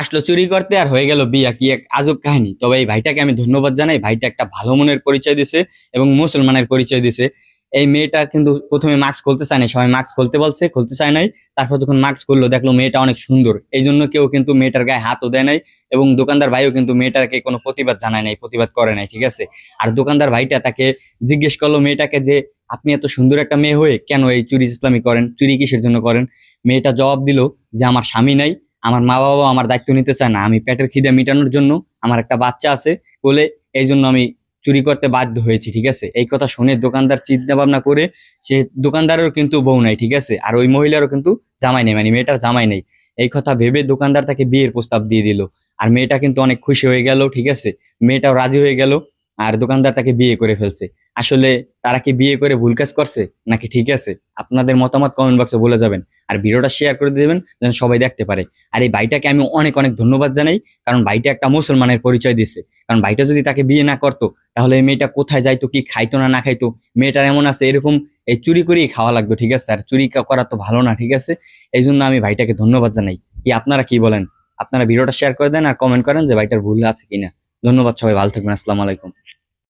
আসলো চুরি করতে আর হয়ে গেল বিয়া, কি এক আজব কাহিনী। তবে এই ভাইটাকে আমি ধন্যবাদ জানাই, ভাইটা একটা ভালো মনের পরিচয় দিছে এবং মুসলমানের পরিচয় দিছে। এই মেয়েটা কিন্তু প্রথমে মাস্ক খুলতে চায় নাই, সবাই মাস্ক খুলতে বলছে, খুলতে চায় নাই। তারপর যখন মাস্ক খুললো দেখলো মেয়েটা অনেক সুন্দর, এই জন্য কেউ কিন্তু মেয়েটার গায়ে হাতও দেয় নাই। এবং দোকানদার ভাইও কিন্তু মেয়েটাকে কোনো প্রতিবাদ জানায় নাই, প্রতিবাদ করে নাই, ঠিক আছে। আর দোকানদার ভাইটা তাকে জিজ্ঞেস করলো মেয়েটাকে যে আপনি এত সুন্দর একটা মেয়ে হয়ে কেন এই চুরি ইসলামি করেন, চুরি কিসের জন্য করেন। মেয়েটা জবাব দিল যে আমার স্বামী নাই, আমার মা বাবা আমার দায়িত্ব নিতে চায় না, আমি পেটের খিদে মেটানোর জন্য, আমার একটা বাচ্চা আছে বলে এই জন্য আমি চুরি করতে বাধ্য হয়েছি, ঠিক আছে। এই কথা শুনে দোকানদার চিন্তা ভাবনা করে, সে দোকানদারেরও কিন্তু বউ নাই, ঠিক আছে, আর ওই মহিলারও কিন্তু জামাই নেই, মানে মেয়েটার জামাই নেই। এই কথা ভেবে দোকানদার তাকে বিয়ের প্রস্তাব দিয়ে দিল। আর মেয়েটা কিন্তু অনেক খুশি হয়ে গেল, ঠিক আছে, মেয়েটাও রাজি হয়ে গেল। আর দোকানদার তাকে বিয়ে করে ফেলছে। আসলে তারা কি বিয়ে করে ভুল কাজ করছে নাকি ঠিক আছে, আপনাদের মতামত কমেন্ট বক্সে বলে যাবেন। আর ভিডিওটা শেয়ার করে দেবেন যেন সবাই দেখতে পারে। আর এই ভাইটাকে আমি অনেক অনেক ধন্যবাদ জানাই, কারণ ভাইটা একটা মুসলমানের পরিচয় দিচ্ছে। কারণ ভাইটা যদি তাকে বিয়ে না করতো তাহলে এই মেয়েটা কোথায় যাইতো, কি খাইতো না না খাইতো। মেয়েটার এমন আছে এরকম এই চুরি করেই খাওয়া লাগতো, ঠিক আছে। আর চুরি করা তো ভালো না, ঠিক আছে। এই জন্য আমি ভাইটাকে ধন্যবাদ জানাই। কি আপনারা কি বলেন? আপনারা ভিডিওটা শেয়ার করে দেন আর কমেন্ট করেন যে ভাইটার ভুল আছে কিনা। ধন্যবাদ, সবাই ভালো থাকবেন, আসসালামু আলাইকুম।